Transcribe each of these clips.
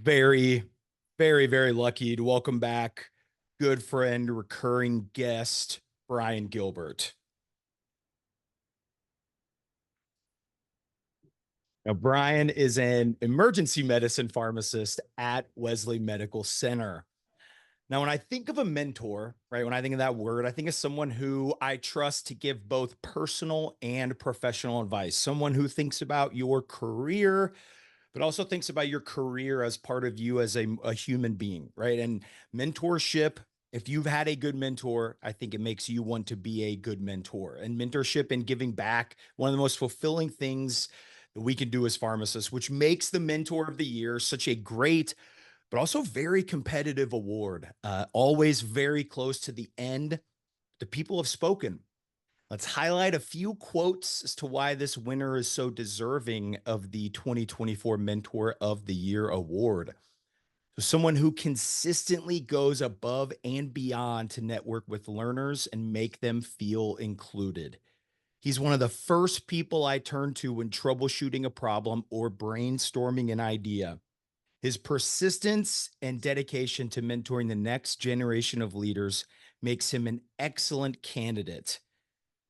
Very, very, very lucky to welcome back good friend, recurring guest, Brian Gilbert. Now, Brian is an emergency medicine pharmacist at Wesley Medical Center. Now, when I think of a mentor, right, when I think of that word, I think of someone who I trust to give both personal and professional advice, someone who thinks about your career, but also thinks about your career as part of you as a human being, right? And mentorship, if you've had a good mentor, I think it makes you want to be a good mentor. And mentorship and giving back, one of the most fulfilling things that we can do as pharmacists, which makes the mentor of the year such a great, but also very competitive award. Always very close to the end. The people have spoken. Let's highlight a few quotes as to why this winner is so deserving of the 2024 Mentor of the Year award. So, someone who consistently goes above and beyond to network with learners and make them feel included. He's one of the first people I turn to when troubleshooting a problem or brainstorming an idea. His persistence and dedication to mentoring the next generation of leaders makes him an excellent candidate.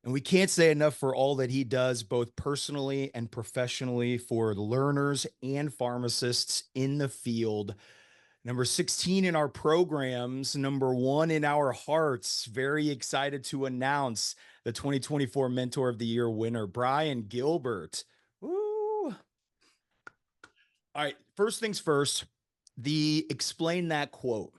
And we can't say enough for all that he does, both personally and professionally, for learners and pharmacists in the field. Number 16 in our programs, number one in our hearts. Very excited to announce the 2024 Mentor of the Year winner, Brian Gilbert. Woo. All right, first things first, the explain that quote.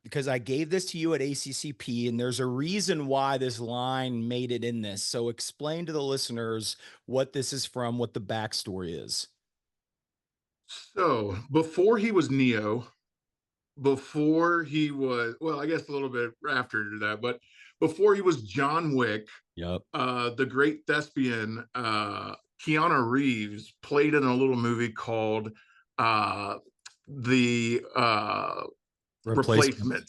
Because I gave this to you at ACCP, and there's a reason why this line made it in this. So explain to the listeners what this is from, what the backstory is. So before he was Neo, before he was, well, I guess a little bit after that, but before he was John Wick, Yep. the great thespian Keanu Reeves played in a little movie called the Replacement.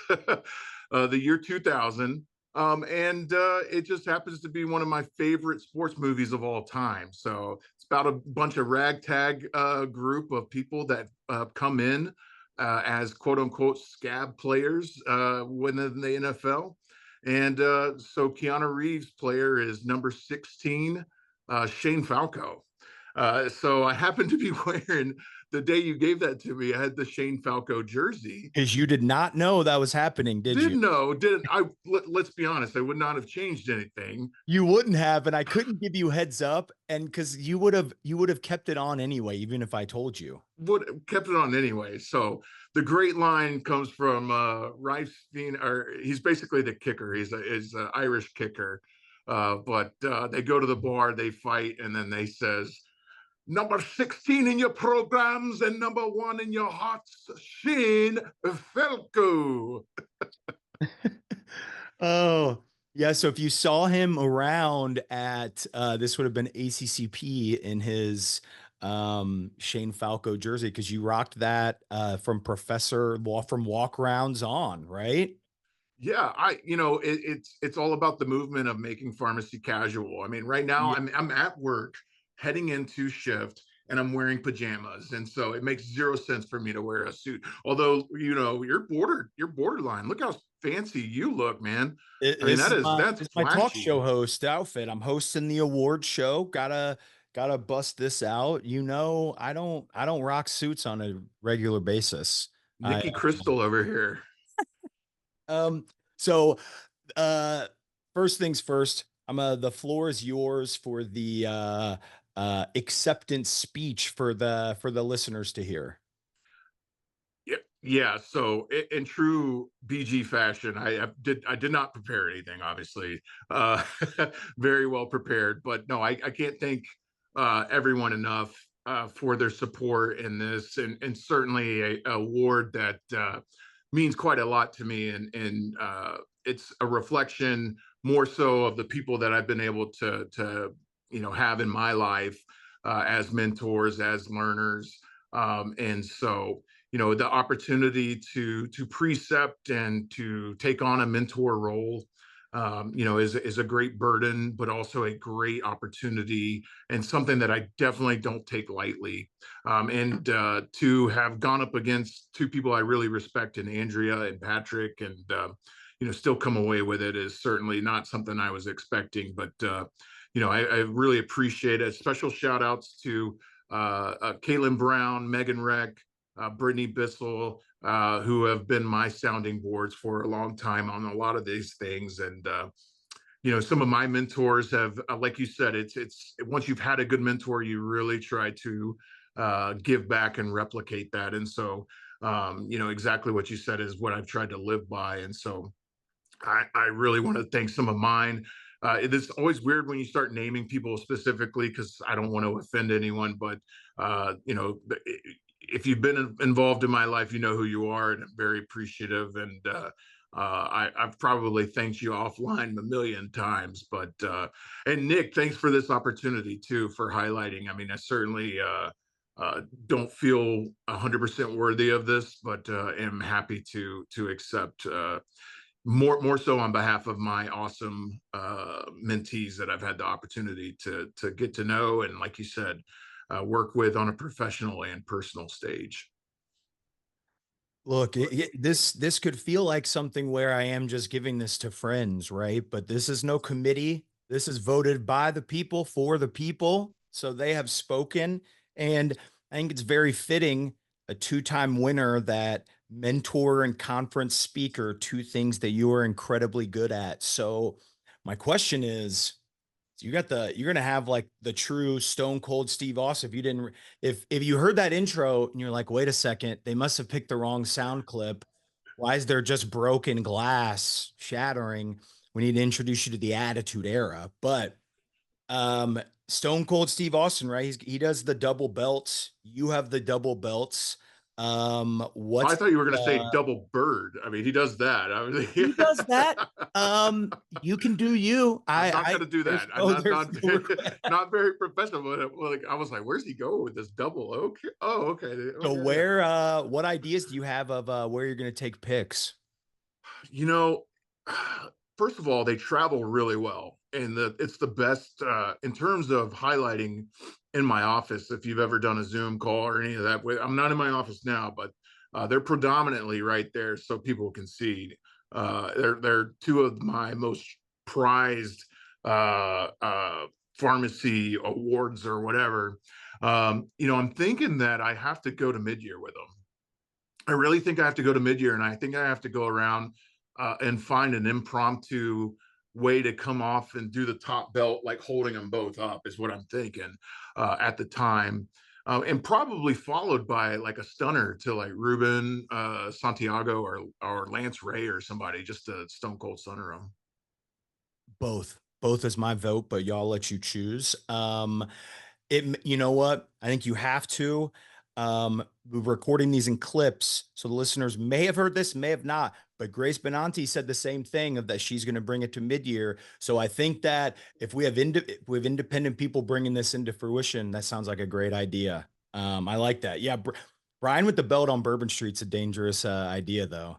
Replacements, the year 2000. And it just happens to be one of my favorite sports movies of all time. So it's about a bunch of ragtag group of people that come in as quote unquote scab players within the NFL. And so Keanu Reeves' player is number 16, Shane Falco. So I happened to be wearing the day you gave that to me. I had the Shane Falco jersey. Because you did not know that was happening, did you? Didn't know, didn't I? Let's be honest. I would not have changed anything. You wouldn't have, and I couldn't give you heads up, and because you would have kept it on anyway, even if I told you. Would kept it on anyway. So the great line comes from Rice Fiend, or he's basically the kicker. He's an Irish kicker. But they go to the bar, they fight, and then they says, number 16 in your programs and number one in your hearts, Shane Falco. Oh, yeah. So if you saw him around at this would have been ACCP in his Shane Falco jersey because you rocked that from Professor from walk rounds on, right? Yeah, it's all about the movement of making pharmacy casual. I mean, right now Yeah. I'm at work heading into shift and I'm wearing pajamas. And so it makes zero sense for me to wear a suit. Although, you're borderline. Look how fancy you look, man. I mean, This is that's my talk flashy. show host outfit. I'm hosting the award show. Gotta bust this out. I don't rock suits on a regular basis. I Nikki Crystal over here. um so uh first things first, the floor is yours for the acceptance speech for the listeners to hear. Yeah, yeah. So in true BG fashion, I did not prepare anything, obviously. Uh, very well prepared, but no, I can't thank everyone enough for their support in this, and certainly a award that means quite a lot to me, and it's a reflection more so of the people that I've been able to have in my life as mentors, as learners, and so the opportunity to precept and to take on a mentor role is a great burden, but also a great opportunity and something that I definitely don't take lightly. And to have gone up against two people I really respect in Andrea and Patrick, and still come away with it is certainly not something I was expecting. But I really appreciate it. Special shout outs to Caitlin Brown, Megan Reck, Brittany Bissell, who have been my sounding boards for a long time on a lot of these things. And some of my mentors have, like you said, it's once you've had a good mentor, you really try to give back and replicate that. And so, exactly what you said is what I've tried to live by. And so, I really want to thank some of mine. It is always weird when you start naming people specifically because I don't want to offend anyone, but if you've been involved in my life, you know who you are, and I'm very appreciative. And I've probably thanked you offline a million times, but and Nick, thanks for this opportunity too for highlighting. I mean, I certainly don't feel 100% worthy of this, but am happy to accept. More so on behalf of my awesome mentees that I've had the opportunity to get to know, and like you said, work with on a professional and personal stage. Look, this could feel like something where I am just giving this to friends, right? But this is no committee. This is voted by the people for the people. So they have spoken. And I think it's very fitting, a two-time winner, that mentor and conference speaker, two things that you are incredibly good at. So my question is, you're gonna have like the true Stone Cold Steve Austin. If you heard that intro and you're like, wait a second, they must have picked the wrong sound clip. Why is there just broken glass shattering? We need to introduce you to the Attitude Era. But um, Stone Cold Steve Austin, right? He does the double belts. You have the double belts. I What's thought you were going to say uh, double bird. I mean, he does that. I he does that? mean, You can do you. I'm not I going to do there's that. I'm not there's not no request. not very professional. But like, I was like, where's he going with this double? Okay. Oh, okay. So Okay. Yeah. where what ideas do you have of where you're gonna take picks? You know, first of all, they travel really well, and it's the best in terms of highlighting in my office. If you've ever done a Zoom call or any of that, I'm not in my office now, but they're predominantly right there so people can see. They're two of my most prized pharmacy awards or whatever. I'm thinking that I have to go to mid-year with them. I really think I have to go to mid-year, and I think I have to go around and find an impromptu way to come off and do the top belt, like holding them both up, is what I'm thinking at the time. And probably followed by like a stunner to like Ruben Santiago or Lance Ray or somebody, just to stone cold stunner them. Both is my vote, but y'all let you choose. You know what? I think you have to. We're recording these in clips, so the listeners may have heard this, may have not. But Grace Benanti said the same thing, of that she's going to bring it to mid-year. So I think that if we have independent people bringing this into fruition, that sounds like a great idea. I like that. Yeah, Brian with the belt on Bourbon Street's a dangerous idea, though.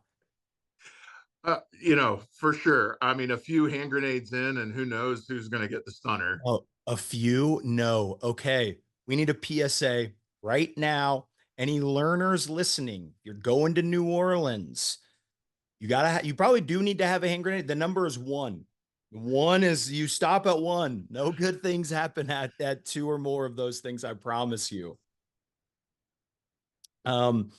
For sure. I mean, a few hand grenades in, and who knows who's going to get the stunner. Oh, a few? No. Okay. We need a PSA right now. Any learners listening, you're going to New Orleans. You probably do need to have a hand grenade. The number is one. One is, you stop at one. No good things happen at two or more of those things, I promise you. Um,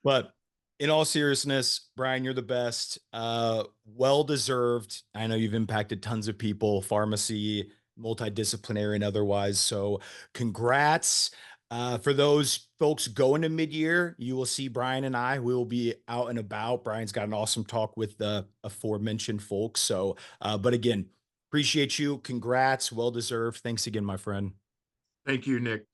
but in all seriousness, Brian, you're the best. Well deserved. I know you've impacted tons of people, pharmacy, multidisciplinary, and otherwise. So, congrats. For those folks going to mid-year, you will see Brian and I. We will be out and about. Brian's got an awesome talk with the aforementioned folks. So, but again, appreciate you. Congrats. Well deserved. Thanks again, my friend. Thank you, Nick.